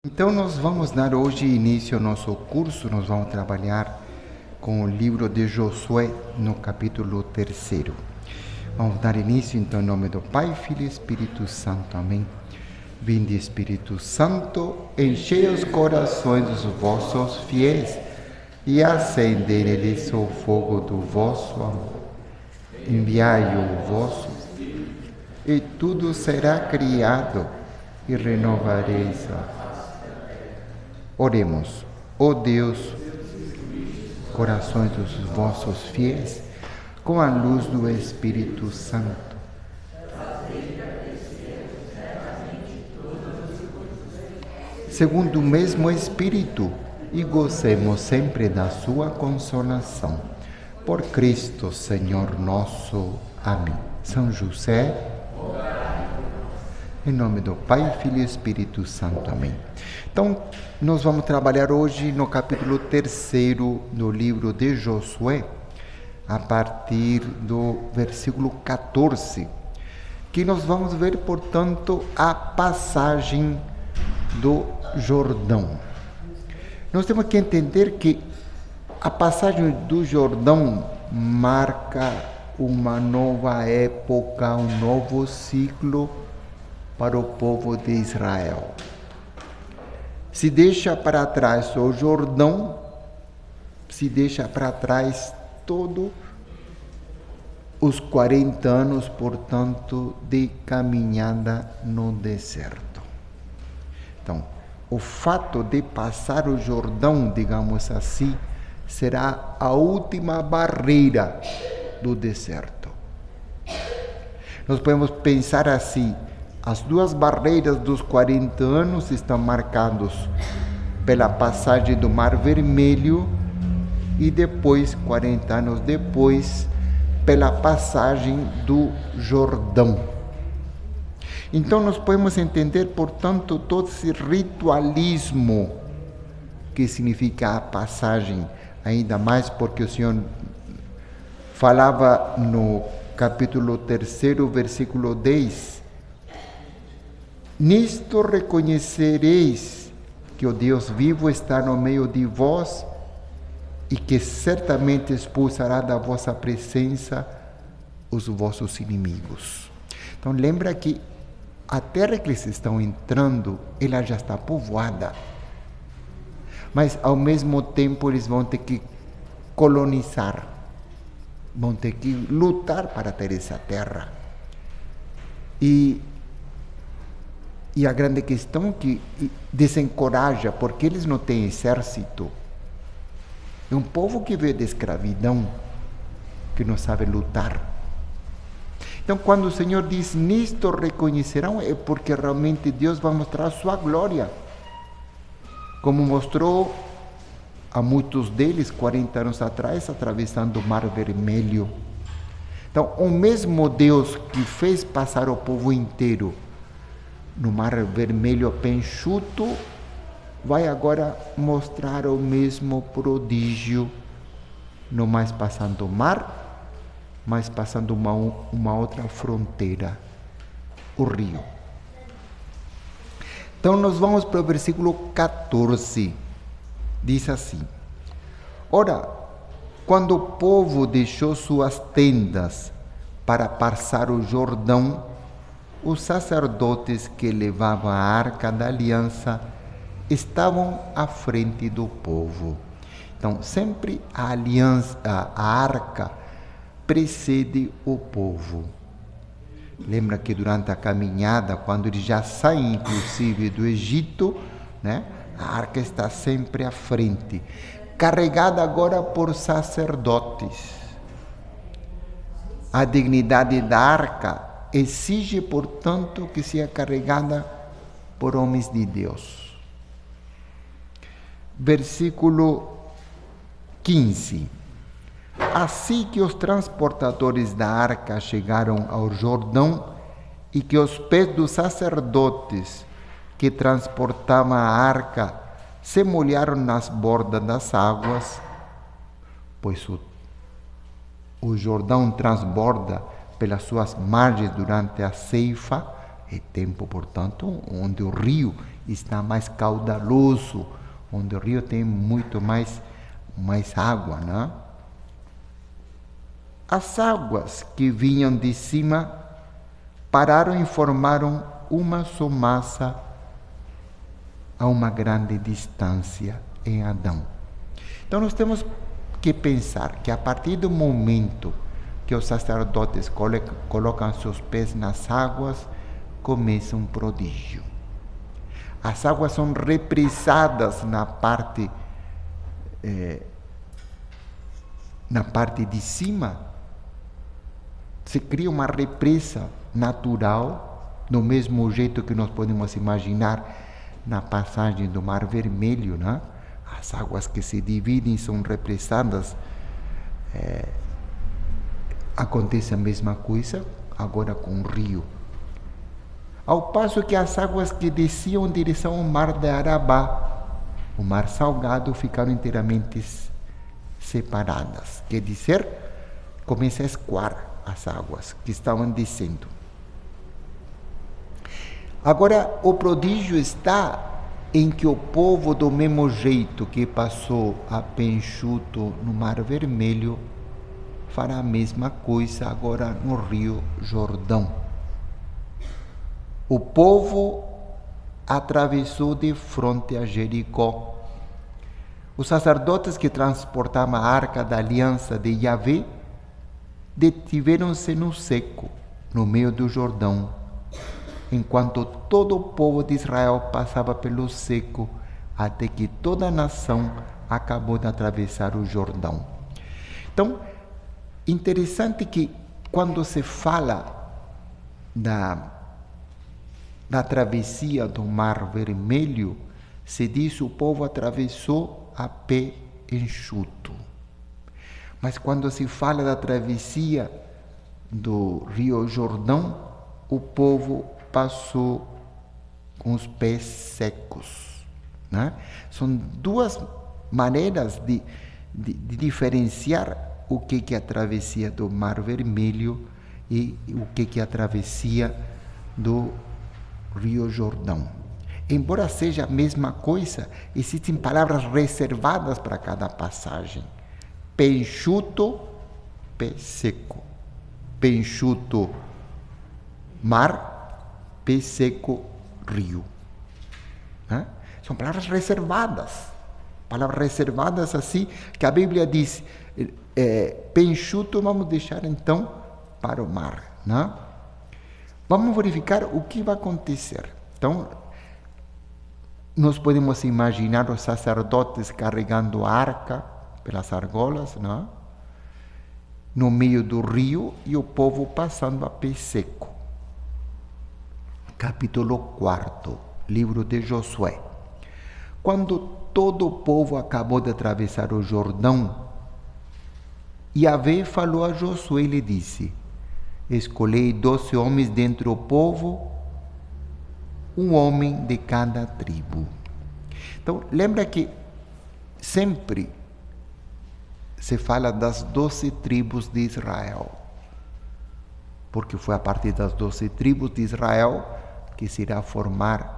Então, nós vamos dar hoje início ao nosso curso. Nós vamos trabalhar com o livro de Josué, no capítulo 3. Vamos dar início, então, em nome do Pai, Filho e Espírito Santo. Amém. Vinde, Espírito Santo, enchei os corações dos vossos fiéis e acendei neles o fogo do vosso amor. Enviai o vosso Espírito, e tudo será criado, e renovareis a. Oremos. Ó Deus, corações dos vossos fiéis, com a luz do Espírito Santo. Segundo o mesmo Espírito, e gozemos sempre da sua consolação. Por Cristo, Senhor nosso. Amém. São José, em nome do Pai, Filho e Espírito Santo. Amém. Então, nós vamos trabalhar hoje no capítulo 3 do livro de Josué, a partir do versículo 14, que nós vamos ver, portanto, a passagem do Jordão. Nós temos que entender que a passagem do Jordão marca uma nova época, um novo ciclo para o povo de Israel. Se deixa para trás o Jordão, se deixa para trás todos os 40 anos, portanto, de caminhada no deserto. Então, o fato de passar o Jordão, digamos assim, será a última barreira do deserto. Nós podemos pensar assim: as duas barreiras dos 40 anos estão marcadas pela passagem do Mar Vermelho e depois, 40 anos depois, pela passagem do Jordão. Então nós podemos entender, portanto, todo esse ritualismo que significa a passagem, ainda mais porque o Senhor falava no capítulo 3, versículo 10, nisto reconhecereis que o Deus vivo está no meio de vós e que certamente expulsará da vossa presença os vossos inimigos. Então lembra que a terra que eles estão entrando, ela já está povoada. Mas ao mesmo tempo eles vão ter que colonizar, vão ter que lutar para ter essa terra. E a grande questão que desencoraja, porque eles não têm exército. É um povo que veio da escravidão, que não sabe lutar. Então, quando o Senhor diz, nisto reconhecerão, é porque realmente Deus vai mostrar a sua glória, como mostrou a muitos deles 40 anos atrás, atravessando o Mar Vermelho. Então, o mesmo Deus que fez passar o povo inteiro no Mar Vermelho penchuto, vai agora mostrar o mesmo prodígio, não mais passando o mar, mas passando uma outra fronteira, o rio. Então nós vamos para o versículo 14, diz assim: ora, quando o povo deixou suas tendas para passar o Jordão, os sacerdotes que levavam a arca da aliança estavam à frente do povo. Então, sempre a aliança, a arca precede o povo. Lembra que durante a caminhada, quando eles já saem, inclusive, do Egito, né, a arca está sempre à frente, carregada agora por sacerdotes. A dignidade da arca exige, portanto, que seja carregada por homens de Deus. Versículo 15. Assim que os transportadores da arca chegaram ao Jordão e que os pés dos sacerdotes que transportavam a arca se molharam nas bordas das águas, pois o Jordão transborda pelas suas margens durante a ceifa, é tempo, portanto, onde o rio está mais caudaloso, onde o rio tem muito mais água, né? As águas que vinham de cima pararam e formaram uma só massa a uma grande distância em Adão. Então nós temos que pensar que a partir do momento que os sacerdotes colocam seus pés nas águas, começa um prodígio. As águas são represadas na parte de cima. Se cria uma represa natural, do mesmo jeito que nós podemos imaginar na passagem do Mar Vermelho, né? As águas que se dividem são represadas. Acontece a mesma coisa agora com o rio. Ao passo que as águas que desciam em direção ao Mar de Arabá, o Mar Salgado, ficaram inteiramente separadas. Quer dizer, começa a escoar as águas que estavam descendo. Agora, o prodígio está em que o povo, do mesmo jeito que passou a pé enxuto no Mar Vermelho, fará a mesma coisa agora no Rio Jordão. O povo atravessou de frente a Jericó. Os sacerdotes que transportavam a arca da aliança de Yahvé detiveram-se no seco, no meio do Jordão, enquanto todo o povo de Israel passava pelo seco, até que toda a nação acabou de atravessar o Jordão. Então, interessante que quando se fala da travessia do Mar Vermelho, se diz o povo atravessou a pé enxuto. Mas quando se fala da travessia do Rio Jordão, o povo passou com os pés secos, né? São duas maneiras de diferenciar o que é a travessia do Mar Vermelho e o que é a travessia do Rio Jordão. Embora seja a mesma coisa, existem palavras reservadas para cada passagem. Pé enxuto, pé seco. Pé enxuto, mar, pé seco, rio. São palavras reservadas. Palavras reservadas assim, que a Bíblia diz, pé enxuto vamos deixar então para o mar. Né? Vamos verificar o que vai acontecer. Então, nós podemos imaginar os sacerdotes carregando a arca pelas argolas, não? No meio do rio, e o povo passando a pé seco. Capítulo 4, livro de Josué. Quando todo o povo acabou de atravessar o Jordão, Yahvé falou a Josué e lhe disse: escolhei 12 homens dentre o povo, um homem de cada tribo. Então, lembra que sempre se fala das 12 tribos de Israel, porque foi a partir das 12 tribos de Israel que se irá formar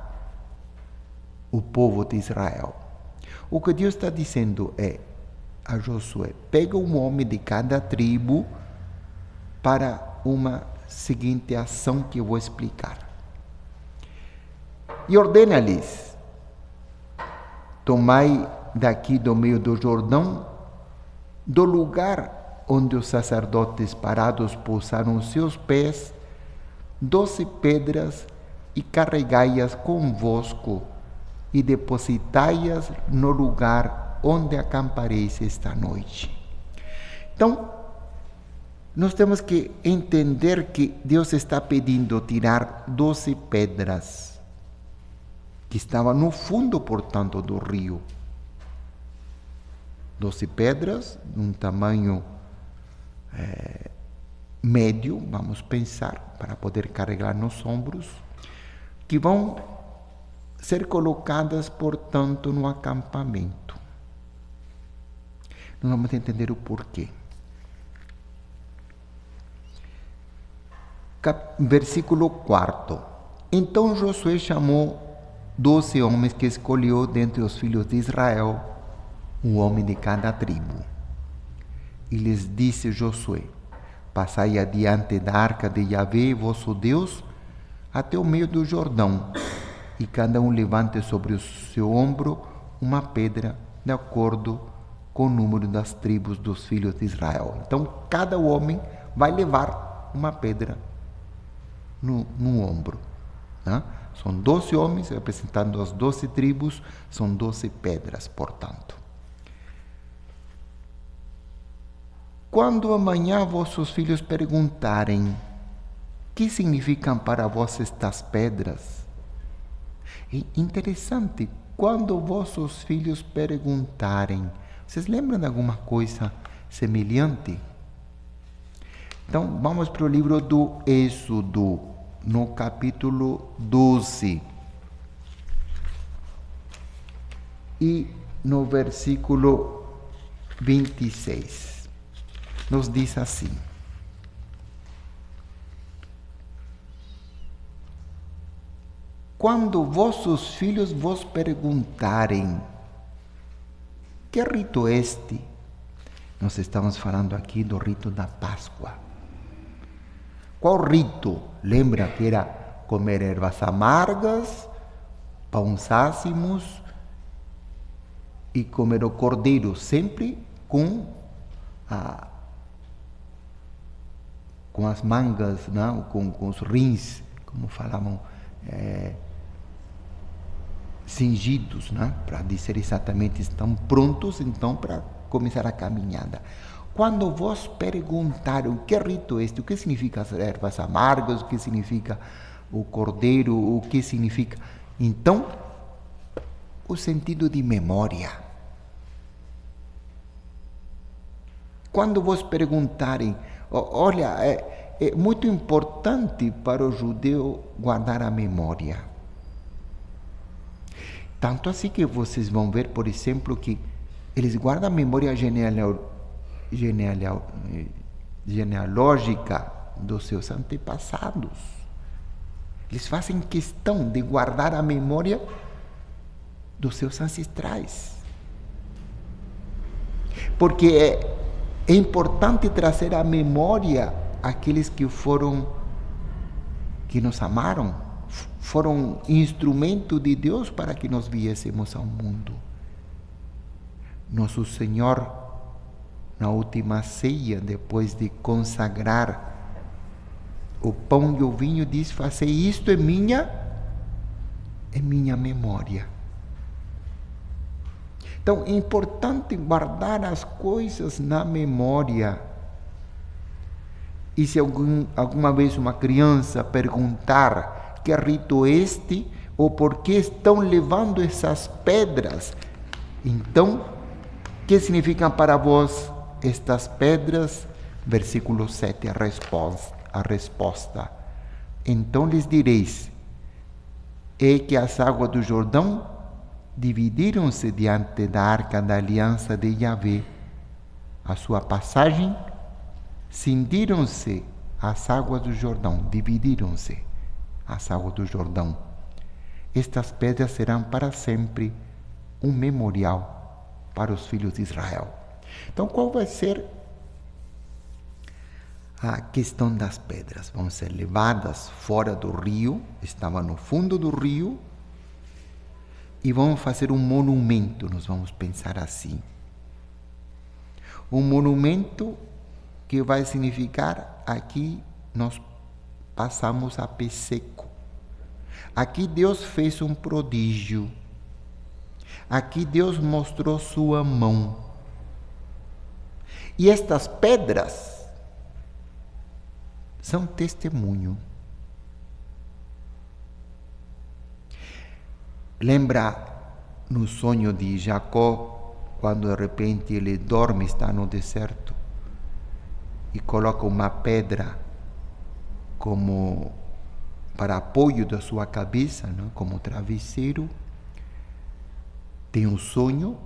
o povo de Israel. O que Deus está dizendo é a Josué: pega um homem de cada tribo para uma seguinte ação que eu vou explicar. E ordena-lhes: tomai daqui do meio do Jordão, do lugar onde os sacerdotes parados pousaram os seus pés, 12 pedras, e carregai-as convosco, e depositai-as no lugar onde acampareis esta noite. Então, nós temos que entender que Deus está pedindo tirar 12 pedras, que estavam no fundo, portanto, do rio. 12 pedras, de um tamanho médio, vamos pensar, para poder carregar nos ombros, que vão ser colocadas, portanto, no acampamento. Nós vamos entender o porquê. Versículo 4. Então Josué chamou 12 homens que escolheu dentre os filhos de Israel, um homem de cada tribo. E lhes disse Josué: passai adiante da arca de Yahvé, vosso Deus, até o meio do Jordão, e cada um levante sobre o seu ombro uma pedra, de acordo com o número das tribos dos filhos de Israel. Então, cada homem vai levar uma pedra no ombro. Né? São 12 homens representando as 12 tribos, são 12 pedras, portanto. Quando amanhã vossos filhos perguntarem: que significam para vós estas pedras? É interessante, quando vossos filhos perguntarem, vocês lembram de alguma coisa semelhante? Então, vamos para o livro do Êxodo, no capítulo 12. E no versículo 26. Nos diz assim: quando vossos filhos vos perguntarem: que rito é este? Nós estamos falando aqui do rito da Páscoa. Qual rito? Lembra que era comer ervas amargas, pães ázimos e comer o cordeiro, sempre com as mangas, não? Com os rins, como falavam, cingidos, né? Para dizer exatamente, estão prontos então para começar a caminhada. Quando vos perguntaram que rito é este, o que significa as ervas amargas, o que significa o cordeiro, o que significa, então, o sentido de memória. Quando vos perguntarem, olha, é muito importante para o judeu guardar a memória. Tanto assim que vocês vão ver, por exemplo, que eles guardam a memória genealógica dos seus antepassados. Eles fazem questão de guardar a memória dos seus ancestrais. Porque é importante trazer à memória aqueles que nos amaram, foram instrumento de Deus para que nós viéssemos ao mundo. Nosso Senhor, na última ceia, depois de consagrar o pão e o vinho, diz: fazei isto em minha memória. Então, é importante guardar as coisas na memória. E se alguma vez uma criança perguntar que rito é este, ou por que estão levando essas pedras, então, que significam para vós estas pedras? Versículo 7, a resposta. Então lhes direis: é que as águas do Jordão dividiram-se diante da arca da aliança de Yahvé. A sua passagem, cindiram-se as águas do Jordão, dividiram-se as águas do Jordão. Estas pedras serão para sempre um memorial para os filhos de Israel. Então, qual vai ser a questão das pedras? Vão ser levadas fora do rio, estavam no fundo do rio, e vamos fazer um monumento, nós vamos pensar assim. Um monumento que vai significar: aqui nós passamos a pé seco. Aqui Deus fez um prodígio. Aqui Deus mostrou sua mão. E estas pedras são testemunho. Lembra no sonho de Jacó, quando de repente ele dorme, está no deserto, e coloca uma pedra como para apoio da sua cabeça, não? Como travesseiro. Tem um sonho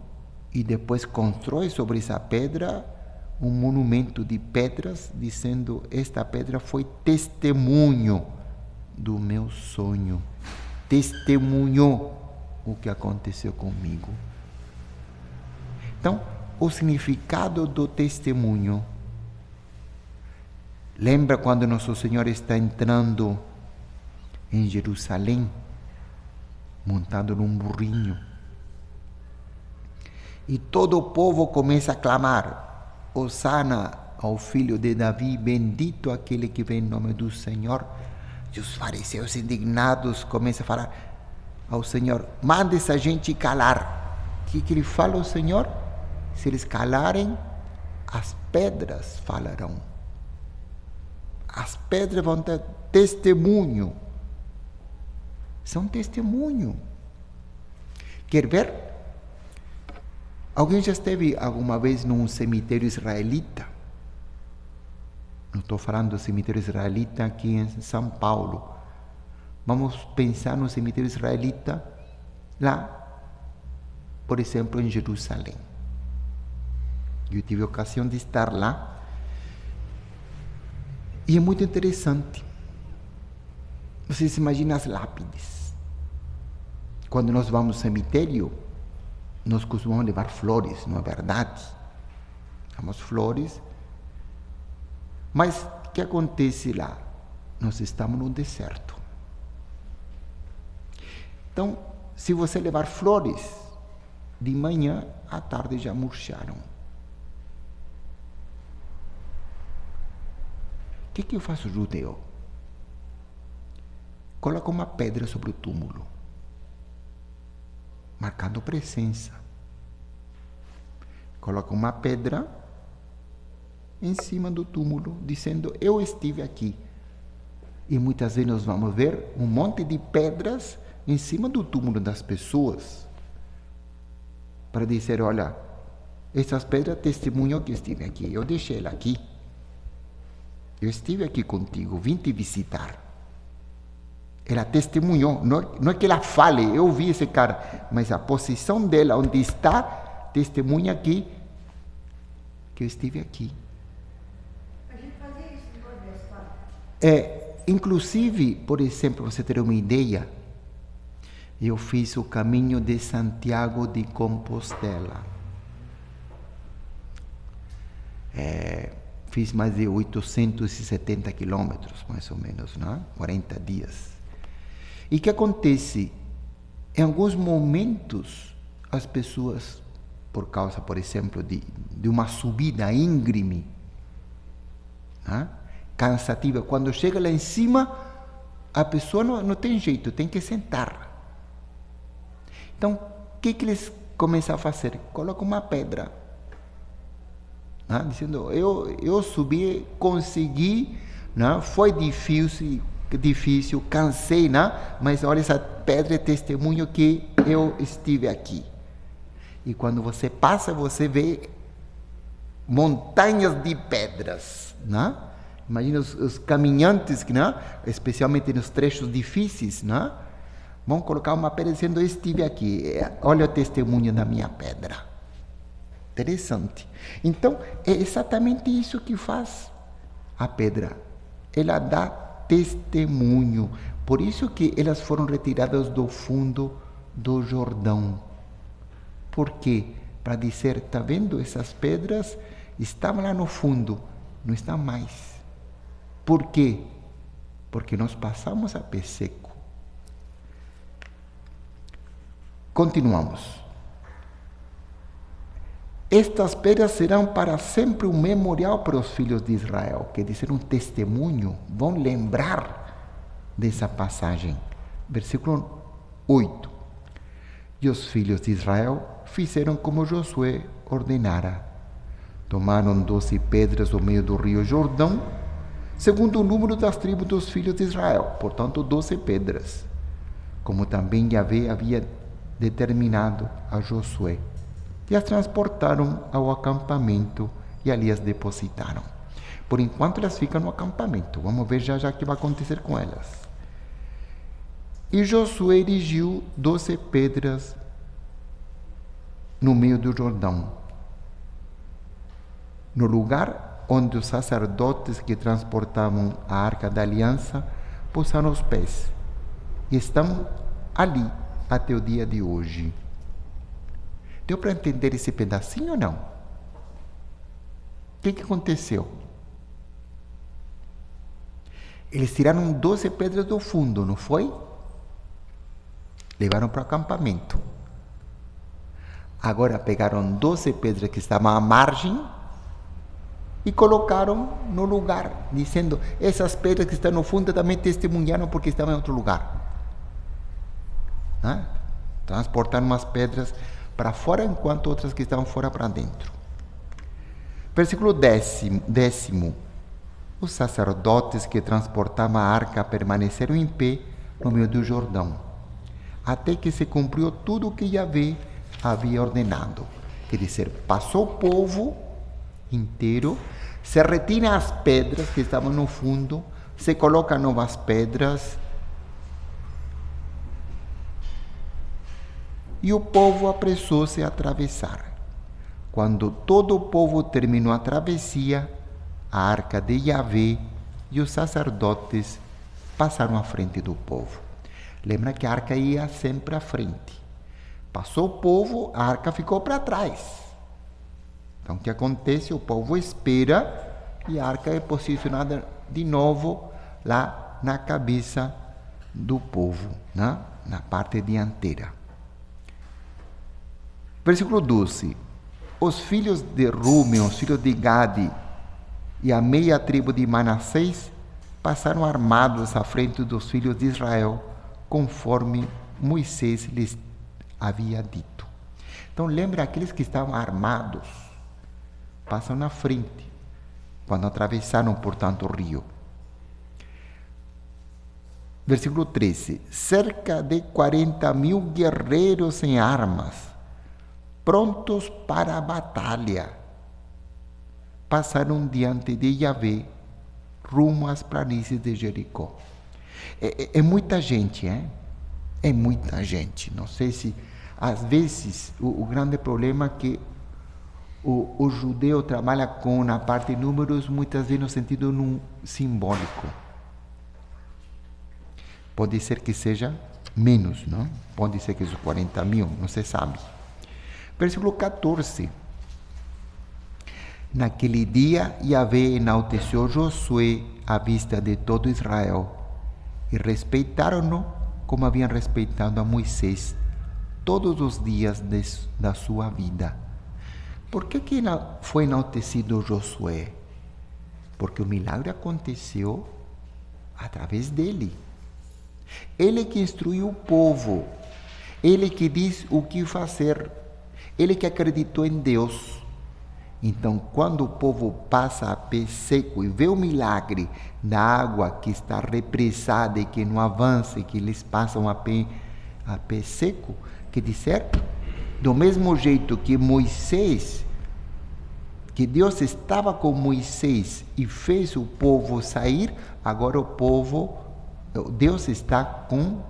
e depois constrói sobre essa pedra um monumento de pedras, dizendo: esta pedra foi testemunho do meu sonho, testemunhou o que aconteceu comigo. Então, o significado do testemunho. Lembra quando Nosso Senhor está entrando em Jerusalém, montado num burrinho, e todo o povo começa a clamar: Hosana ao filho de Davi, bendito aquele que vem em nome do Senhor. E os fariseus indignados começam a falar ao Senhor: manda essa gente calar. O que ele fala ao Senhor? Se eles calarem, as pedras falarão. As pedras vão ter testemunho. São testemunho. Quer ver? Alguém já esteve alguma vez num cemitério israelita? Não estou falando do cemitério israelita aqui em São Paulo. Vamos pensar no cemitério israelita lá, por exemplo, em Jerusalém. Eu tive a ocasião de estar lá e é muito interessante. Vocês imaginam as lápides. Quando nós vamos ao cemitério, nós costumamos levar flores, não é verdade? Damos flores. Mas o que acontece lá? Nós estamos no deserto. Então, se você levar flores, de manhã à tarde já murcharam. O que eu faço, judeu? Coloca uma pedra sobre o túmulo, marcando presença. Coloca uma pedra em cima do túmulo, dizendo: eu estive aqui. E muitas vezes nós vamos ver um monte de pedras em cima do túmulo das pessoas, para dizer: olha, essas pedras testemunham que estive aqui, eu deixei ela aqui. Eu estive aqui contigo, vim te visitar. Ela testemunhou, não é que ela fale, eu vi esse cara, mas a posição dela, onde está, testemunha aqui, que eu estive aqui. A gente fazia isso no Nordeste, tá? Inclusive, por exemplo, você ter uma ideia, eu fiz o caminho de Santiago de Compostela. Fiz mais de 870 quilômetros, mais ou menos, né? 40 dias. E o que acontece? Em alguns momentos, as pessoas, por causa, por exemplo, de uma subida íngreme, né? Cansativa, quando chega lá em cima, a pessoa não tem jeito, tem que sentar. Então, o que eles começam a fazer? Colocam uma pedra. Dizendo: eu subi, consegui, foi difícil, cansei, mas olha, essa pedra é testemunho que eu estive aqui. E quando você passa, você vê montanhas de pedras. Imagina os caminhantes, especialmente nos trechos difíceis, vão colocar uma pedra dizendo: eu estive aqui, olha o testemunho da minha pedra. Interessante. Então, é exatamente isso que faz a pedra. Ela dá testemunho. Por isso que elas foram retiradas do fundo do Jordão. Por quê? Para dizer: está vendo, essas pedras estavam lá no fundo, não estão mais. Por quê? Porque nós passamos a pé seco. Continuamos. Estas pedras serão para sempre um memorial para os filhos de Israel, quer dizer, um testemunho, vão lembrar dessa passagem. Versículo 8. E os filhos de Israel fizeram como Josué ordenara. Tomaram 12 pedras do meio do rio Jordão, segundo o número das tribos dos filhos de Israel, portanto 12 pedras, como também Yahvé havia determinado a Josué. E as transportaram ao acampamento e ali as depositaram. Por enquanto elas ficam no acampamento. Vamos ver já o que vai acontecer com elas. E Josué erigiu 12 pedras no meio do Jordão, no lugar onde os sacerdotes que transportavam a Arca da Aliança pousaram os pés. E estão ali, até o dia de hoje. Deu para entender esse pedacinho ou não? O que aconteceu? Eles tiraram 12 pedras do fundo, não foi? Levaram para o acampamento. Agora pegaram 12 pedras que estavam à margem e colocaram no lugar, dizendo, essas pedras que estão no fundo também testemunharam porque estavam em outro lugar. Transportaram umas pedras para fora, enquanto outras que estavam fora para dentro. Versículo 10. Os sacerdotes que transportavam a arca permaneceram em pé no meio do Jordão, até que se cumpriu tudo o que Yahvé havia ordenado. Quer dizer, passou o povo inteiro, se retiram as pedras que estavam no fundo, se colocam novas pedras, e o povo apressou-se a atravessar. Quando todo o povo terminou a travessia, a arca de Yahvé e os sacerdotes passaram à frente do povo. Lembra que a arca ia sempre à frente. Passou o povo, a arca ficou para trás. Então, o que acontece? O povo espera e a arca é posicionada de novo lá na cabeça do povo, né? Na parte dianteira. Versículo 12. Os filhos de Rúben, os filhos de Gade e a meia tribo de Manassés passaram armados à frente dos filhos de Israel, conforme Moisés lhes havia dito. Então, lembra, aqueles que estavam armados passam na frente, quando atravessaram, portanto, o rio. Versículo 13. Cerca de 40.000 guerreiros em armas, prontos para a batalha, passaram diante de Yahvé, rumo às planícies de Jericó. É muita gente, hein? É muita gente. Não sei se, às vezes, o grande problema é que o judeu trabalha com, na parte de números, muitas vezes no sentido simbólico. Pode ser que seja menos, não? Pode ser que seja 40.000, não se sabe. Versículo 14. Naquele dia, Yahvé enalteceu Josué à vista de todo Israel, e respeitaram-no como haviam respeitado a Moisés todos os dias da sua vida. Por que foi enaltecido Josué? Porque o milagre aconteceu através dele. Ele que instruiu o povo, ele que diz o que fazer, ele que acreditou em Deus. Então, quando o povo passa a pé seco e vê o milagre da água que está represada e que não avança, e que eles passam a pé seco, quer dizer, do mesmo jeito que Moisés, que Deus estava com Moisés e fez o povo sair, agora Deus está com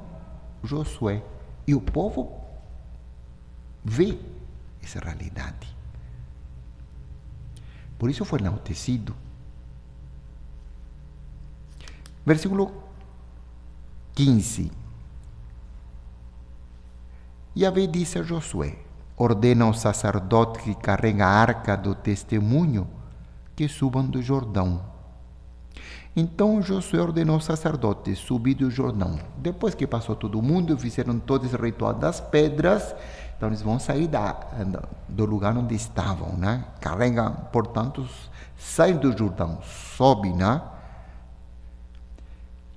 Josué. E o povo vê essa realidade. Por isso foi enaltecido. Versículo 15. Yahvé disse a Josué: ordena aos sacerdotes que carregam a arca do testemunho que subam do Jordão. Então Josué ordenou aos sacerdotes subir do Jordão. Depois que passou todo mundo, fizeram todo esse ritual das pedras. Então eles vão sair do lugar onde estavam, né? Carregam, portanto, saem do Jordão, sobem, né?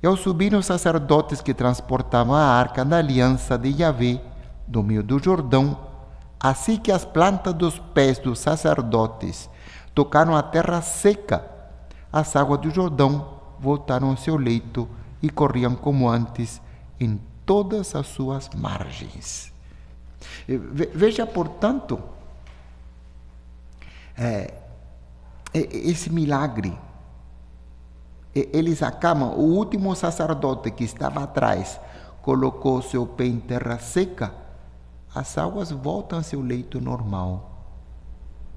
E ao subir, os sacerdotes que transportavam a arca da aliança de Yahvé do meio do Jordão, assim que as plantas dos pés dos sacerdotes tocaram a terra seca, as águas do Jordão voltaram ao seu leito e corriam como antes em todas as suas margens. Veja, portanto, esse milagre. Eles acabam, o último sacerdote que estava atrás colocou seu pé em terra seca, as águas voltam ao seu leito normal.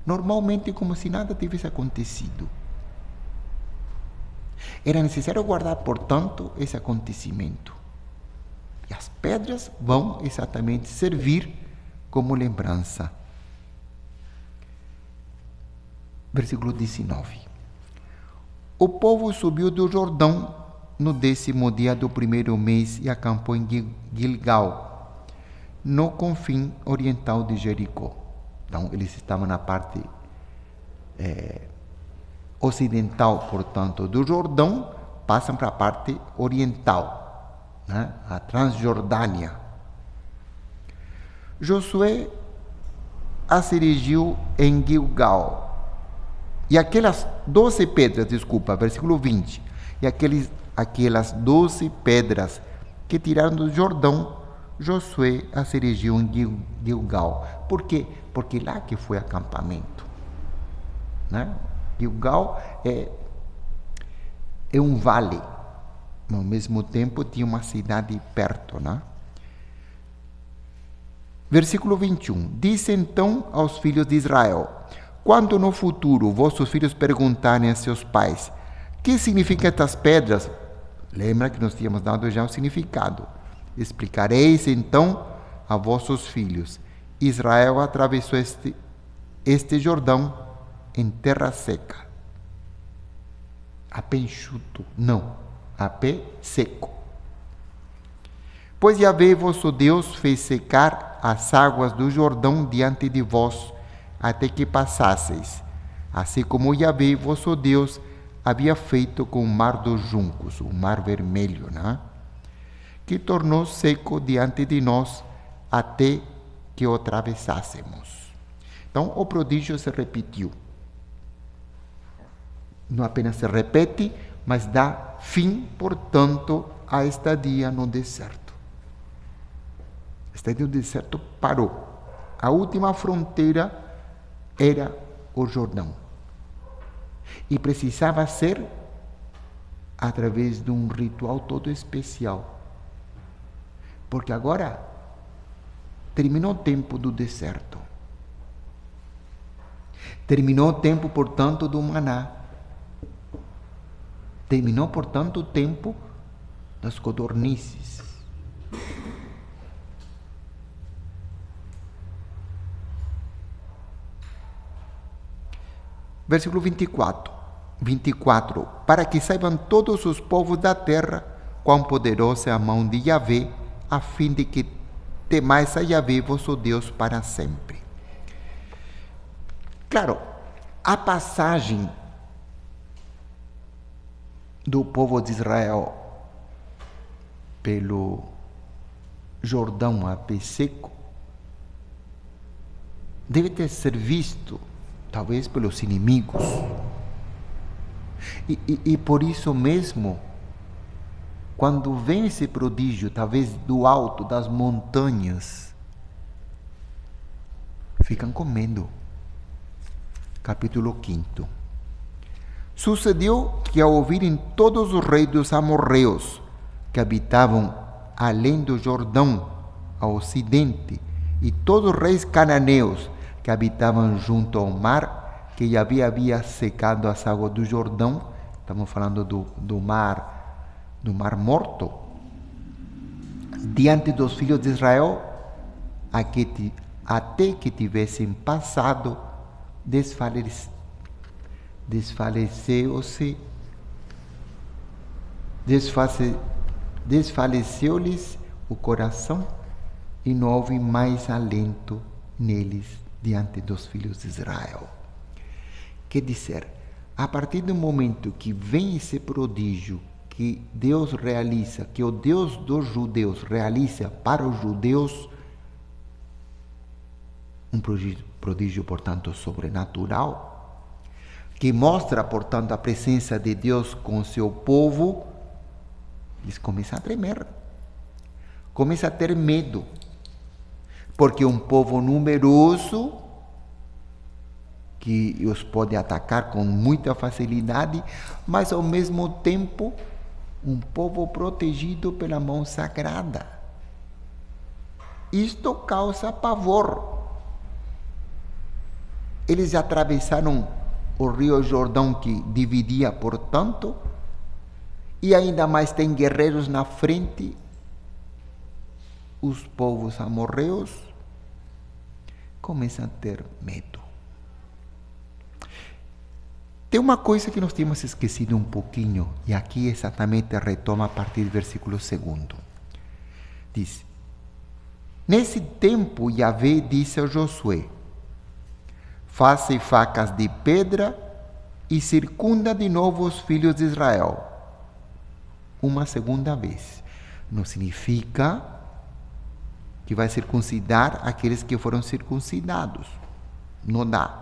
Normalmente, como se nada tivesse acontecido. Era necessário guardar, portanto, esse acontecimento. E as pedras vão exatamente servir como lembrança. Versículo 19. O povo subiu do Jordão no 10º dia do primeiro mês e acampou em Gilgal, no confim oriental de Jericó. Então, eles estavam na parte ocidental, portanto, do Jordão, passam para a parte oriental, né? A Transjordânia. Josué as erigiu em Gilgal. E aquelas 12 pedras, versículo 20, e aquelas 12 pedras que tiraram do Jordão, Josué as erigiu em Gilgal. Por quê? Porque lá que foi acampamento, né? Gilgal é um vale, mas ao mesmo tempo tinha uma cidade perto, né? Versículo 21. Disse então aos filhos de Israel: quando no futuro vossos filhos perguntarem a seus pais: que significam estas pedras? Lembra que nós tínhamos dado já o significado. Explicareis então a vossos filhos: Israel atravessou este Jordão em terra seca. A pé enxuto, não, a pé seco. Pois Yahvé vosso Deus fez secar as águas do Jordão diante de vós, até que passasseis, assim como Yahvé vosso Deus havia feito com o mar dos juncos, o mar vermelho, né? Que tornou seco diante de nós, até que o atravessássemos. Então, o prodígio se repetiu. Não apenas se repete, mas dá fim, portanto, à estadia no deserto. A estadia no deserto parou. A última fronteira era o Jordão. E precisava ser através de um ritual todo especial. Porque agora terminou o tempo do deserto. Terminou o tempo, portanto, do maná. Terminou, portanto, o tempo das codornizes. Versículo 24. Para que saibam todos os povos da terra quão poderosa é a mão de Yahvé, a fim de que temais a Yahvé, vosso Deus, para sempre. Claro, a passagem do povo de Israel pelo Jordão a pé seco deve ter sido visto, talvez, pelos inimigos. E por isso mesmo, quando vem esse prodígio, talvez do alto das montanhas, ficam com medo. Capítulo 5. Sucedeu que, ao ouvirem todos os reis dos amorreus que habitavam além do Jordão, ao ocidente, e todos os reis cananeus que habitavam junto ao mar, que Yahvé havia secado as águas do Jordão, estamos falando do mar Morto, diante dos filhos de Israel, até que tivessem passado, desfaleceu-lhes o coração e não houve mais alento neles diante dos filhos de Israel. Quer dizer, a partir do momento que vem esse prodígio que Deus realiza, que o Deus dos judeus realiza para os judeus, um prodígio, portanto, sobrenatural, que mostra, portanto, a presença de Deus com o seu povo, eles começam a tremer, começam a ter medo, porque um povo numeroso, que os pode atacar com muita facilidade, mas ao mesmo tempo, um povo protegido pela mão sagrada. Isto causa pavor. Eles atravessaram o rio Jordão, que dividia, portanto, e ainda mais tem guerreiros na frente, os povos amorreus começam a ter medo. Tem uma coisa que nós temos esquecido um pouquinho, e aqui exatamente retoma a partir do versículo 2. Diz: nesse tempo, Yahvé disse a Josué: faça facas de pedra e circunda de novo os filhos de Israel. Uma segunda vez. Não significa que vai circuncidar aqueles que foram circuncidados. Não dá.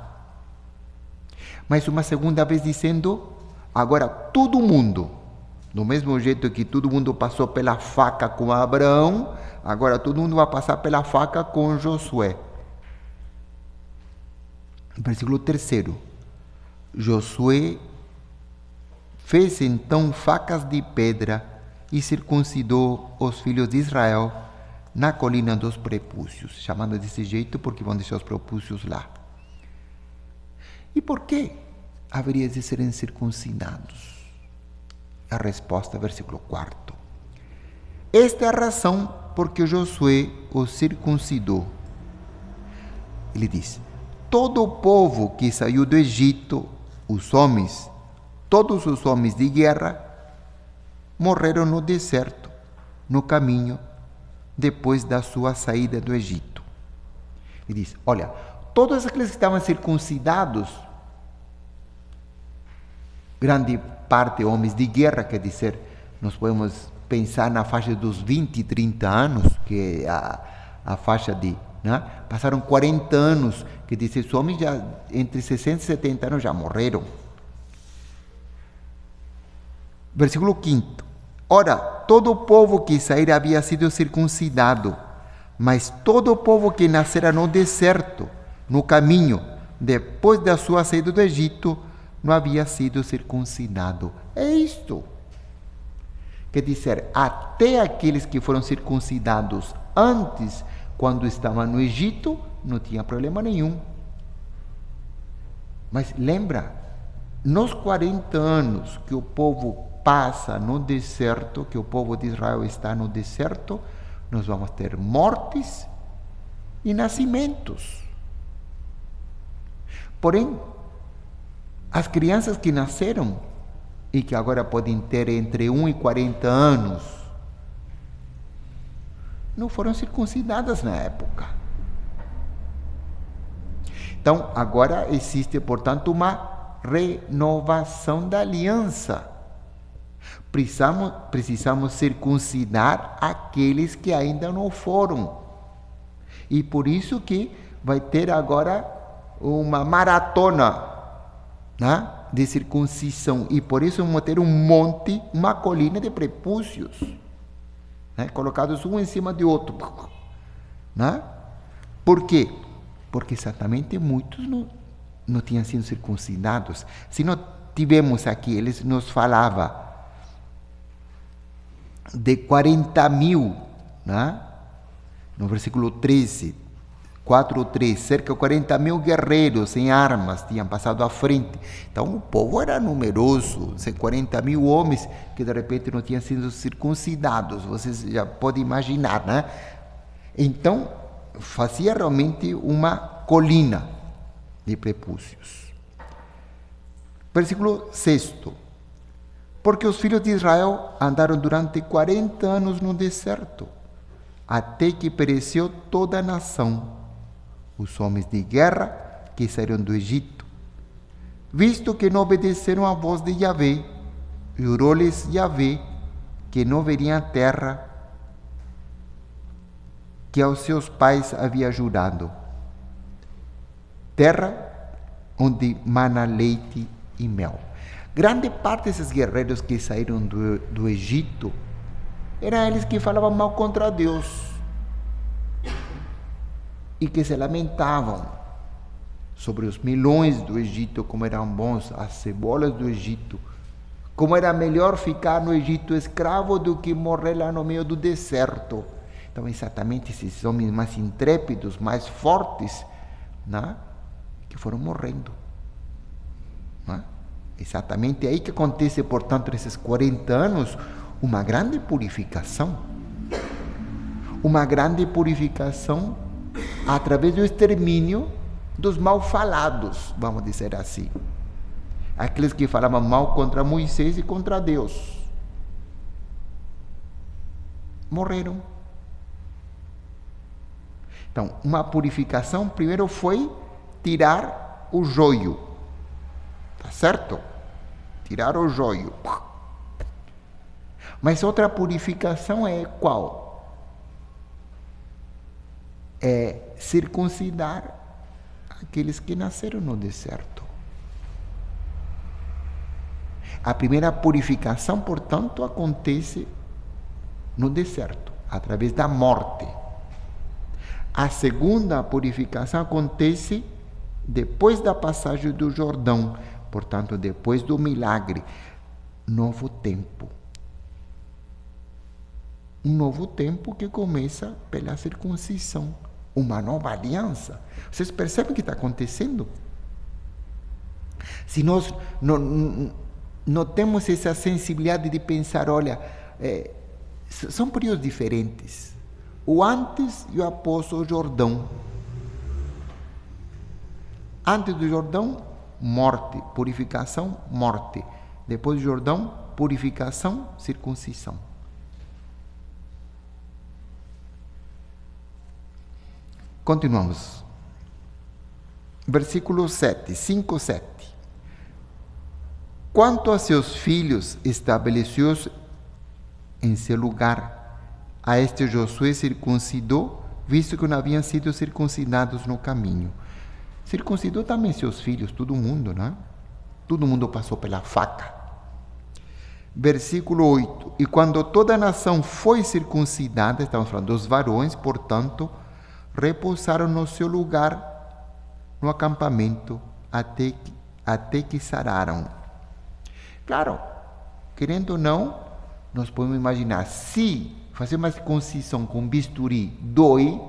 Mas uma segunda vez dizendo, agora todo mundo, do mesmo jeito que todo mundo passou pela faca com Abraão, agora todo mundo vai passar pela faca com Josué. Versículo 3. Josué fez então facas de pedra e circuncidou os filhos de Israel na colina dos prepúcios, chamando desse jeito porque vão deixar os prepúcios lá. E por que haveria de serem circuncidados? A resposta, versículo 4. Esta é a razão porque Josué os circuncidou. Ele diz: todo o povo que saiu do Egito, os homens, todos os homens de guerra, morreram no deserto, no caminho, depois da sua saída do Egito. Ele diz: olha, todos aqueles que estavam circuncidados, grande parte homens de guerra, quer dizer, nós podemos pensar na faixa dos 20, 30 anos, que é a faixa de, né? Passaram 40 anos, que diz, esses homens já, entre 60 e 70 anos já morreram. Versículo 5. Ora, todo o povo que saíra havia sido circuncidado, mas todo o povo que nascera no deserto, no caminho, depois da sua saída do Egito, não havia sido circuncidado. É isto. Quer dizer, até aqueles que foram circuncidados antes, quando estavam no Egito, não tinha problema nenhum. Mas lembra, nos 40 anos que o povo passa no deserto, que o povo de Israel está no deserto, nós vamos ter mortes e nascimentos. Porém, as crianças que nasceram e que agora podem ter entre 1 e 40 anos, não foram circuncidadas na época. Então, agora existe, portanto, uma renovação da aliança. Precisamos circuncidar aqueles que ainda não foram. E por isso que vai ter agora uma maratona, né, de circuncisão. E por isso vamos ter um monte, uma colina de prepúcios, né, colocados um em cima de outro. Né? Por quê? Porque exatamente muitos não tinham sido circuncidados. Se não tivemos aqui, eles nos falavam de 40.000, né? No versículo 13, 4:3, cerca de 40.000 guerreiros em armas tinham passado à frente. Então o povo era numeroso, 40.000 homens que de repente não tinham sido circuncidados, vocês já podem imaginar, né? Então fazia realmente uma colina de prepúcios. Versículo 6. Porque os filhos de Israel andaram durante 40 anos no deserto, até que pereceu toda a nação, os homens de guerra que saíram do Egito, visto que não obedeceram à voz de Yahvé, jurou-lhes Yahvé que não veriam a terra que aos seus pais havia jurado, terra onde mana leite e mel. Grande parte desses guerreiros que saíram do Egito eram eles que falavam mal contra Deus e que se lamentavam sobre os melões do Egito, como eram bons, as cebolas do Egito, como era melhor ficar no Egito escravo do que morrer lá no meio do deserto. Então, exatamente esses homens mais intrépidos, mais fortes, né, que foram morrendo. Né? Exatamente aí que acontece, portanto, nesses 40 anos, uma grande purificação. uma grande purificação através do extermínio dos mal falados, vamos dizer assim. Aqueles que falavam mal contra Moisés e contra Deus. Morreram. Então, uma purificação primeiro foi tirar o joio. Tá certo? Tirar o joio. Mas outra purificação é qual? É circuncidar aqueles que nasceram no deserto. A primeira purificação, portanto, acontece no deserto, através da morte. A segunda purificação acontece depois da passagem do Jordão, portanto, depois do milagre. Novo tempo. Um novo tempo que começa pela circuncisão. Uma nova aliança. Vocês percebem o que está acontecendo? Se nós não temos essa sensibilidade de pensar, olha, são períodos diferentes. O antes e o após o Jordão. Antes do Jordão, morte, purificação, morte. Depois do Jordão, purificação, circuncisão. Continuamos. Versículo 7, 5, 7. Quanto a seus filhos, estabeleceu-os em seu lugar. A este Josué circuncidou, visto que não haviam sido circuncidados no caminho. Circuncidou também seus filhos, todo mundo, né? Todo mundo passou pela faca. Versículo 8. E quando toda a nação foi circuncidada, estamos falando dos varões, portanto, repousaram no seu lugar no acampamento até que sararam. Claro, querendo ou não, nós podemos imaginar, se fazer uma circuncisão com bisturi dói,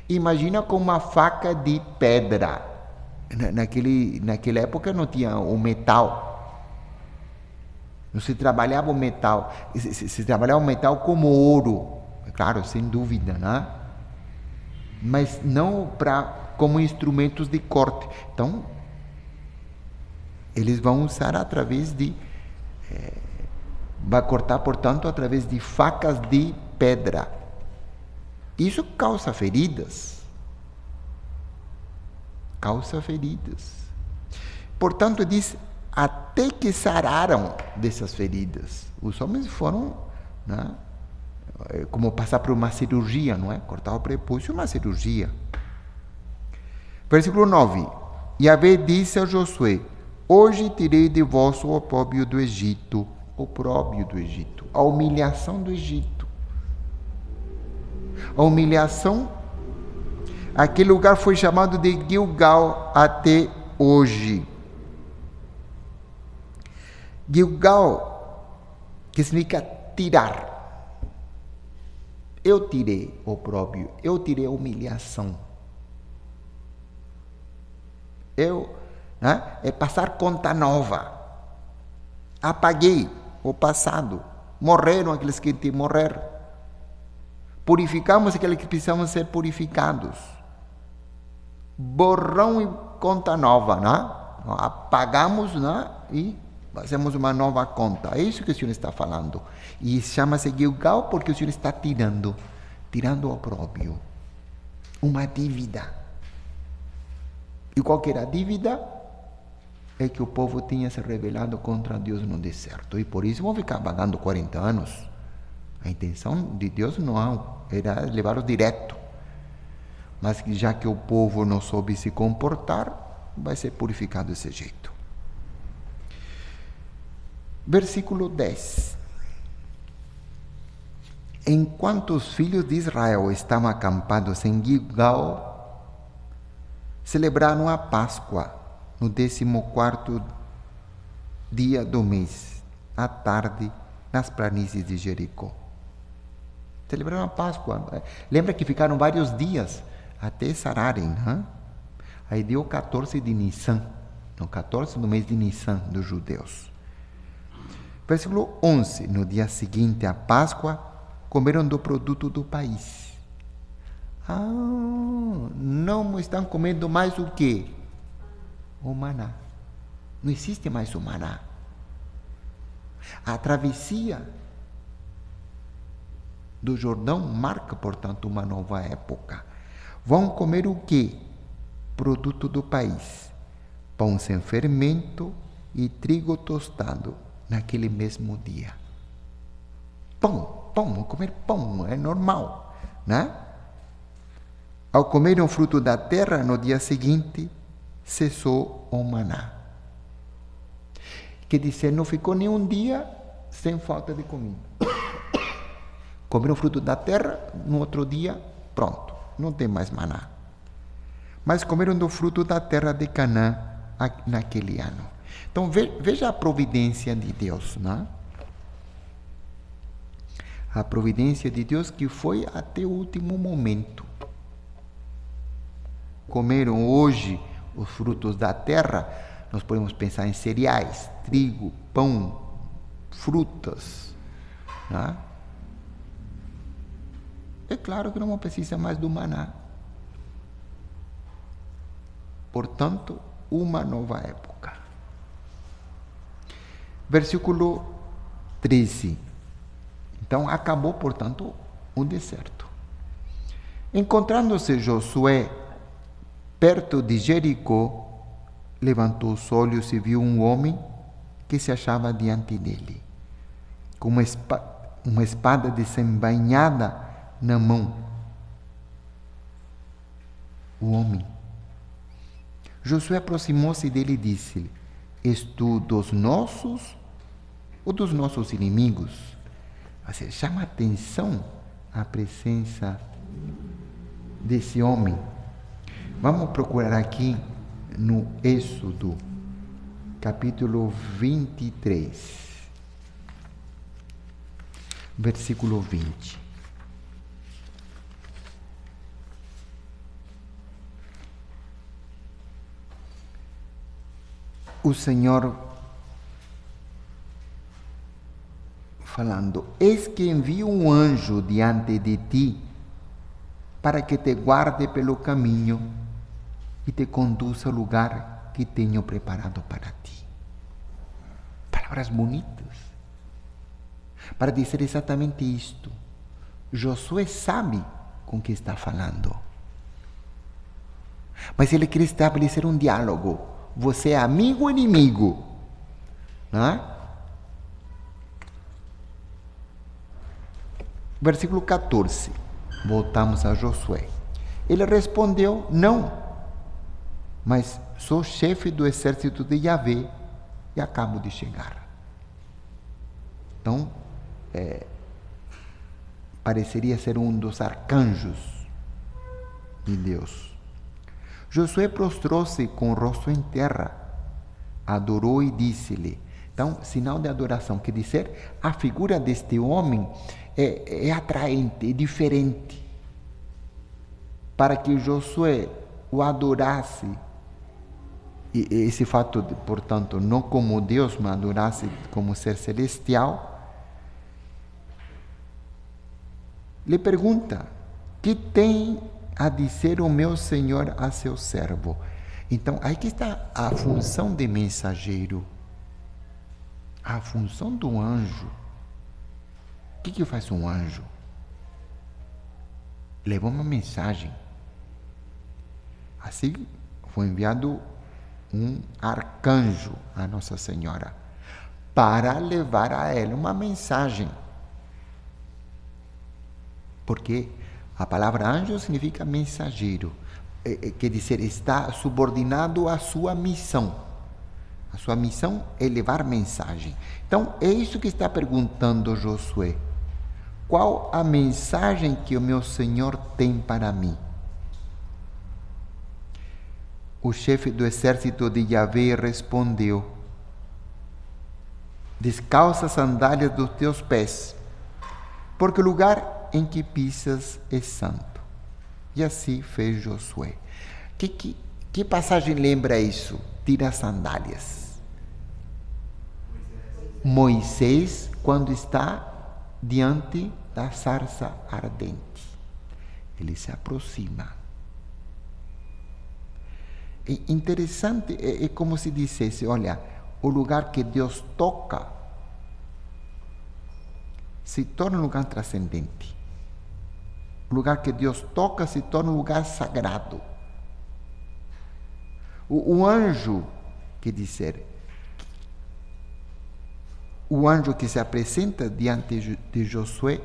imagina com uma faca de pedra. Naquela época não tinha o metal. Não se trabalhava o metal. Se trabalhava o metal como ouro. Claro, sem dúvida, né? Mas não como instrumentos de corte. Então, eles vão usar através de... vai cortar, portanto, através de facas de pedra. Isso causa feridas. Causa feridas. Portanto, diz, até que sararam dessas feridas. Os homens foram... né? Como passar por uma cirurgia, não é? Cortar o prepúcio é uma cirurgia. Versículo 9. Yahvé disse a Josué: hoje tirei de vós o opróbrio do Egito. Opróbrio do Egito. A humilhação do Egito. A humilhação. Aquele lugar foi chamado de Gilgal até hoje. Gilgal, que significa tirar. Eu tirei o opróbrio, eu tirei a humilhação. É passar conta nova. Apaguei o passado. Morreram aqueles que tinham que morrer. Purificamos aqueles que precisavam ser purificados. Borrão e conta nova, né? Apagamos, né? E fazemos uma nova conta. É isso que o Senhor está falando. E chama-se Gilgal porque o Senhor está tirando o opróbrio. Uma dívida. E qual que era a dívida? É que o povo tinha se rebelado contra Deus no deserto. E por isso vão ficar pagando 40 anos. A intenção de Deus não era levá-los direto. Mas já que o povo não soube se comportar, vai ser purificado desse jeito. Versículo 10. Enquanto os filhos de Israel estavam acampados em Gilgal, celebraram a Páscoa no 14º dia do mês, à tarde, nas planícies de Jericó. Celebraram a Páscoa. Lembra que ficaram vários dias até sararem, né? Aí deu 14 de Nissan, no 14 do mês de Nissan dos judeus. Versículo 11. No dia seguinte à Páscoa, comeram do produto do país. Não estão comendo mais o quê? O maná. Não existe mais o maná. A travessia do Jordão marca, portanto, uma nova época. Vão comer o quê? Produto do país. Pão sem fermento e trigo tostado naquele mesmo dia. Pão, comer pão é normal, né? Ao comerem o fruto da terra, no dia seguinte, cessou o maná. Quer dizer, não ficou nenhum dia sem falta de comida. Comeram o fruto da terra, no outro dia, pronto, não tem mais maná. Mas comeram do fruto da terra de Canaã naquele ano. Então, veja a providência de Deus, né? A providência de Deus que foi até o último momento. Comeram hoje os frutos da terra, nós podemos pensar em cereais, trigo, pão, frutas, né? É claro que não precisa mais do maná. Portanto, uma nova época. Versículo 13. Então, acabou, portanto, o deserto. Encontrando-se Josué perto de Jericó, levantou os olhos e viu um homem que se achava diante dele, com uma espada desembainhada na mão. O homem. Josué aproximou-se dele e disse-lhe: És tu dos nossos ou dos nossos inimigos? Assim, chama a atenção a presença desse homem. Vamos procurar aqui no Êxodo, capítulo 23, versículo 20. O Senhor falando: eis que envio um anjo diante de ti para que te guarde pelo caminho e te conduza ao lugar que tenho preparado para ti. Palavras bonitas para dizer exatamente isto. Josué sabe com que está falando, mas ele quer estabelecer um diálogo. Você é amigo ou inimigo? Né? Versículo 14. Voltamos a Josué. Ele respondeu: não, mas sou chefe do exército de Yahvé e acabo de chegar. Então, pareceria ser um dos arcanjos de Deus. Josué prostrou-se com o rosto em terra, adorou e disse-lhe. Então, sinal de adoração, quer dizer, a figura deste homem é atraente, é diferente, para que Josué o adorasse. E esse fato, portanto, não como Deus, mas adorasse como ser celestial, lhe pergunta: que tem a dizer o meu Senhor a seu servo? Então, aí que está a função de mensageiro, a função do anjo. O que faz um anjo? Leva uma mensagem. Assim foi enviado um arcanjo a Nossa Senhora para levar a ela uma mensagem. Porque a palavra anjo significa mensageiro. Quer dizer, está subordinado à sua missão. A sua missão é levar mensagem. Então, é isso que está perguntando Josué. Qual a mensagem que o meu Senhor tem para mim? O chefe do exército de Yahvé respondeu: descalça as sandálias dos teus pés, porque o lugar em que pisas é santo. E assim fez Josué. Que passagem lembra isso? Tira as sandálias. Moisés, quando está diante da sarça ardente. Ele se aproxima. É interessante, é como se dissesse, olha, o lugar que Deus toca se torna um lugar transcendente. O lugar que Deus toca se torna um lugar sagrado. O anjo, quer dizer, o anjo que se apresenta diante de Josué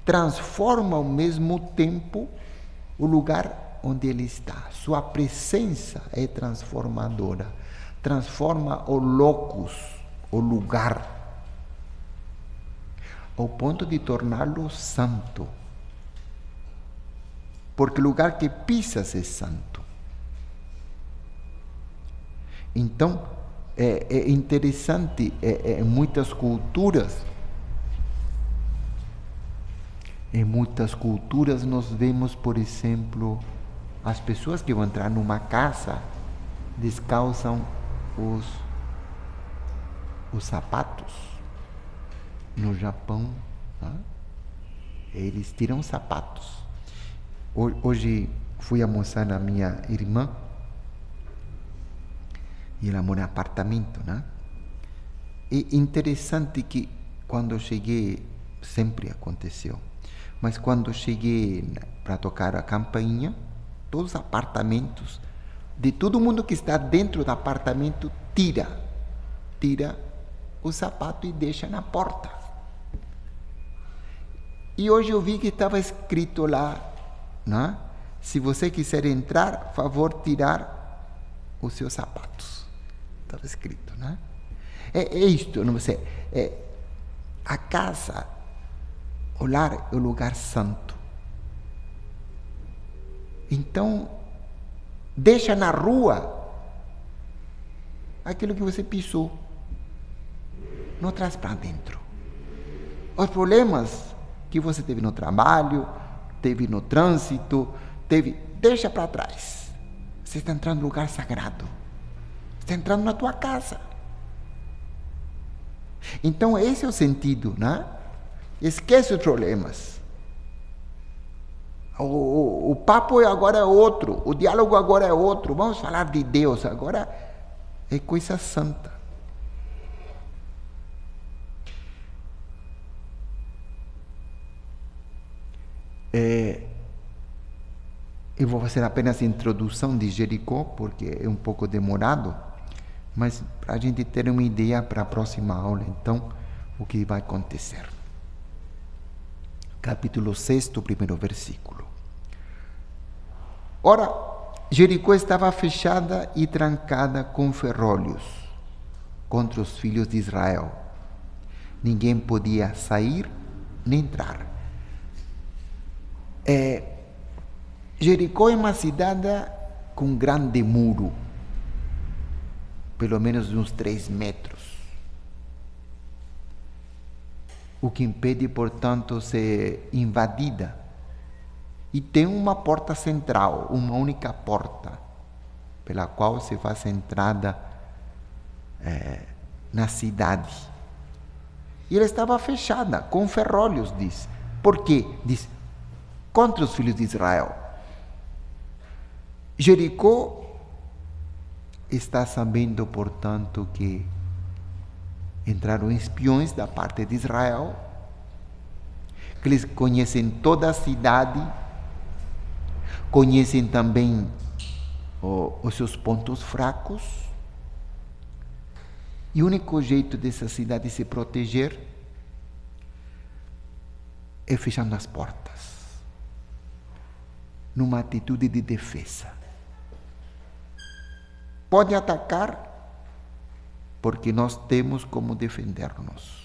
transforma ao mesmo tempo o lugar onde ele está. Sua presença é transformadora. Transforma o locus, o lugar, ao ponto de torná-lo santo. Porque o lugar que pisas é santo. Então, é interessante, em muitas culturas nós vemos, por exemplo, as pessoas que vão entrar numa casa descalçam os sapatos. No Japão, eles tiram os sapatos. Hoje fui almoçar na minha irmã e ela mora em apartamento, né? É interessante que quando cheguei, sempre aconteceu, mas quando cheguei para tocar a campainha, todos os apartamentos, de todo mundo que está dentro do apartamento, tira o sapato e deixa na porta. E hoje eu vi que estava escrito lá, né? Se você quiser entrar, favor tirar os seus sapatos. Estava escrito, né? É isto, não sei. A casa, o lar é o lugar santo. Então, deixa na rua aquilo que você pisou. Não traz para dentro. Os problemas que você teve no trabalho, teve no trânsito, deixa para trás. Você está entrando no lugar sagrado. Está entrando na tua casa. Então, esse é o sentido, né? Esquece os problemas. O papo agora é outro, o diálogo agora é outro. Vamos falar de Deus, agora é coisa santa. Eu vou fazer apenas a introdução de Jericó, porque é um pouco demorado, mas para a gente ter uma ideia para a próxima aula, então, o que vai acontecer. Capítulo 6, primeiro versículo. Ora, Jericó estava fechada e trancada com ferrolhos contra os filhos de Israel. Ninguém podia sair nem entrar. Jericó é uma cidade com um grande muro, pelo menos de uns 3 metros. O que impede, portanto, ser invadida. E tem uma porta central, uma única porta, pela qual se faz a entrada na cidade. E ela estava fechada, com ferrolhos, diz. Por quê? Diz, contra os filhos de Israel. Jericó está sabendo, portanto, que entraram espiões da parte de Israel, que eles conhecem toda a cidade, conhecem também os seus pontos fracos, e o único jeito dessa cidade se proteger é fechando as portas, numa atitude de defesa. Pode atacar, porque nós temos como defender-nos.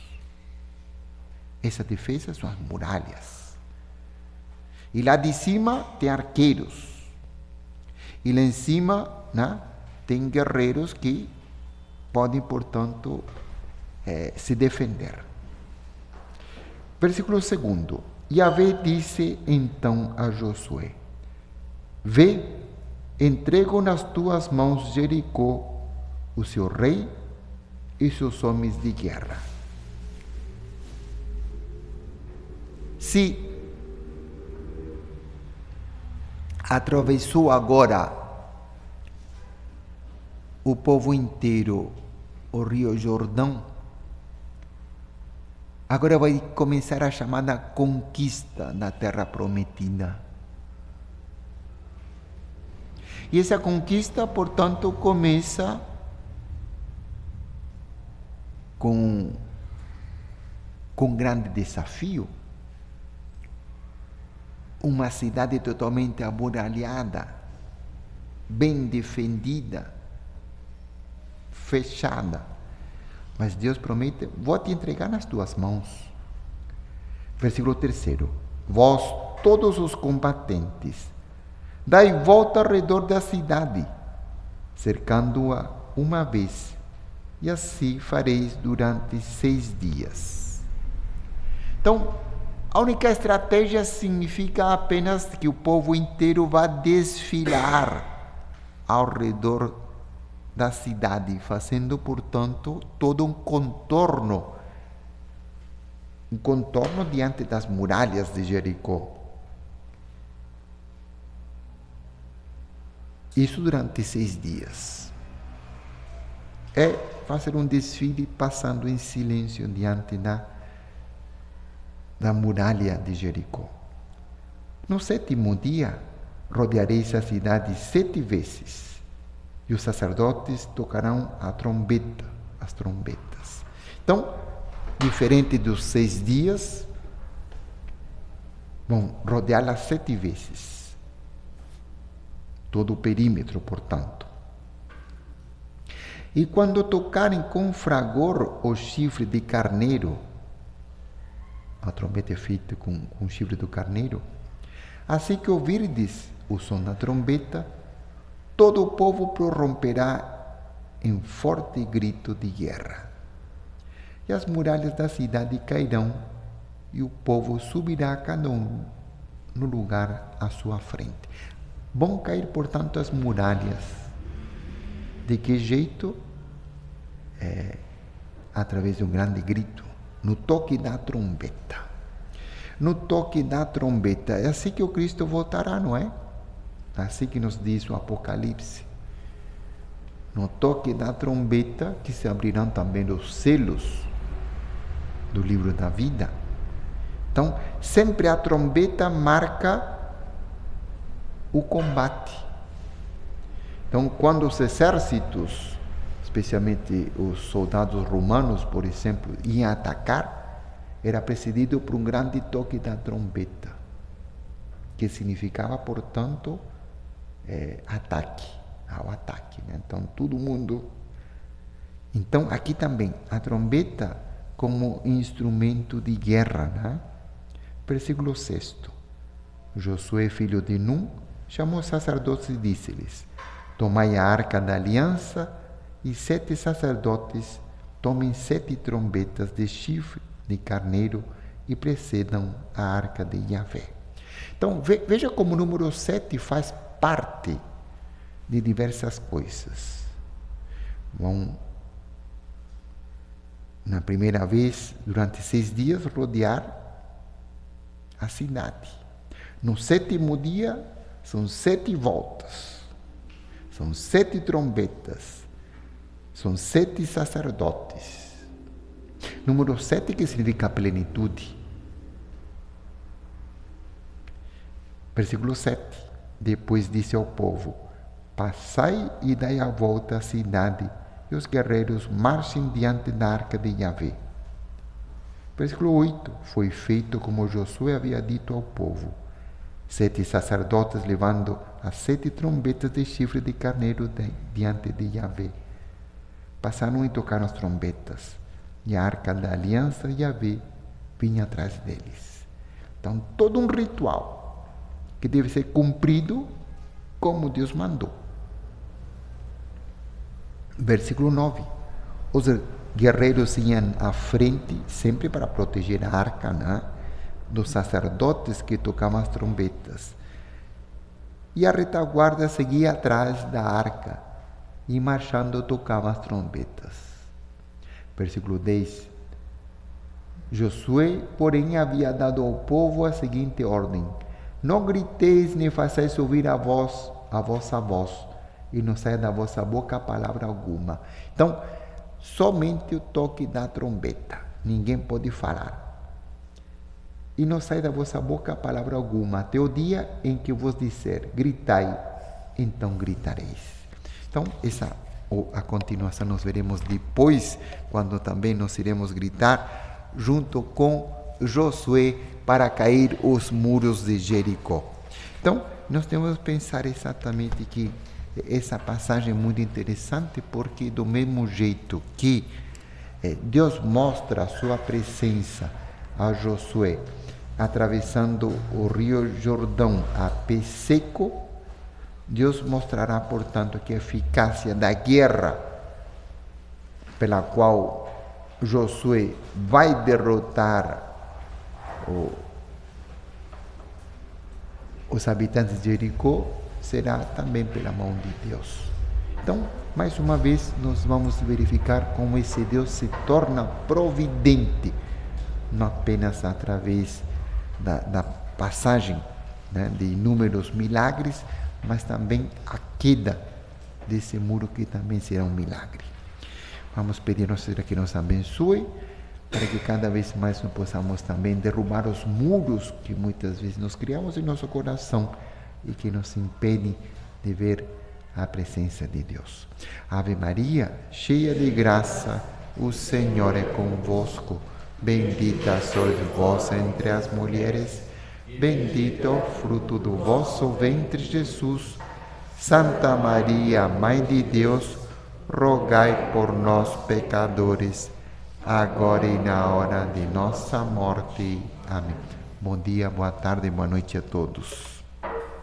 Essa defesa são as muralhas. E lá de cima tem arqueiros. E lá em cima, né, tem guerreiros que podem, portanto, se defender. Versículo 2. Yahvé disse então a Josué: Vê, entrego nas tuas mãos Jericó, o seu rei e seus homens de guerra. Se atravessou agora o povo inteiro o Rio Jordão, agora vai começar a chamada conquista da Terra Prometida. E essa conquista, portanto, começa com grande desafio. Uma cidade totalmente amuralhada, bem defendida, fechada. Mas Deus promete: vou te entregar nas tuas mãos. Versículo 3. Vós, todos os combatentes, dai volta ao redor da cidade, cercando-a uma vez, e assim fareis durante 6 dias. Então, a única estratégia significa apenas que o povo inteiro vai desfilar ao redor da cidade, fazendo, portanto, todo um contorno diante das muralhas de Jericó. Isso durante 6 dias. É fazer um desfile passando em silêncio diante da muralha de Jericó. No 7º dia, rodeareis a cidade 7 vezes, e os sacerdotes tocarão as trombetas. Então, diferente dos 6 dias, vão rodeá-la 7 vezes. Todo o perímetro, portanto. E quando tocarem com fragor o chifre de carneiro, a trombeta é feita com o chifre do carneiro, assim que ouvirdes o som da trombeta, todo o povo prorromperá em forte grito de guerra. E as muralhas da cidade cairão, e o povo subirá cada um no lugar à sua frente. Vão cair, portanto, as muralhas. De que jeito? Através de um grande grito, no toque da trombeta. No toque da trombeta. É assim que o Cristo voltará, não é? Assim que nos diz o Apocalipse. No toque da trombeta, que se abrirão também os selos do livro da vida. Então, sempre a trombeta marca o combate. Então, quando os exércitos, especialmente os soldados romanos, por exemplo, iam atacar, era precedido por um grande toque da trombeta, que significava, portanto, ao ataque. Né? Então, todo mundo... Então, aqui também, a trombeta como instrumento de guerra. Né? Versículo 6. Josué, filho de Nun, chamou os sacerdotes e disse-lhes: tomai a arca da aliança, e 7 sacerdotes tomem 7 trombetas de chifre de carneiro e precedam a arca de Yahvé. Então, veja como o número 7 faz parte de diversas coisas. Vão, na primeira vez, durante 6 dias, rodear a cidade. No 7º dia, são 7 voltas, são 7 trombetas, são 7 sacerdotes. Número 7, que significa plenitude. Versículo 7. Depois disse ao povo: passai e dai a volta à cidade, e os guerreiros marchem diante da arca de Yahvé. Versículo 8. Foi feito como Josué havia dito ao povo. 7 sacerdotes levando as 7 trombetas de chifre de carneiro diante de Yahvé. Passaram e tocaram as trombetas, e a arca da aliança Yahvé vinha atrás deles. Então, todo um ritual que deve ser cumprido como Deus mandou. Versículo 9. Os guerreiros iam à frente, sempre para proteger a arca, né? Dos sacerdotes que tocavam as trombetas. E a retaguarda seguia atrás da arca, e marchando tocavam as trombetas. Versículo 10. Josué, porém, havia dado ao povo a seguinte ordem: não griteis nem façais ouvir a vossa voz, e não saia da vossa boca palavra alguma. Então, somente o toque da trombeta, ninguém pode falar. E não sai da vossa boca palavra alguma, até o dia em que vos disser, gritai, então gritareis. Então, a continuação nós veremos depois, quando também nós iremos gritar junto com Josué para cair os muros de Jericó. Então, nós temos que pensar exatamente que essa passagem é muito interessante, porque do mesmo jeito que Deus mostra a sua presença a Josué, atravessando o rio Jordão a pé seco, Deus mostrará, portanto, que a eficácia da guerra pela qual Josué vai derrotar os habitantes de Jericó será também pela mão de Deus. Então, mais uma vez, nós vamos verificar como esse Deus se torna providente, não apenas através da passagem, né, de inúmeros milagres, mas também a queda desse muro, que também será um milagre. Vamos pedir ao Senhor que nos abençoe, para que cada vez mais nós possamos também derrubar os muros que muitas vezes nós criamos em nosso coração e que nos impedem de ver a presença de Deus. Ave Maria, cheia de graça, o Senhor é convosco. Bendita sois vós entre as mulheres, bendito é o fruto do vosso ventre, Jesus. Santa Maria, Mãe de Deus, rogai por nós, pecadores, agora e na hora de nossa morte. Amém. Bom dia, boa tarde, boa noite a todos.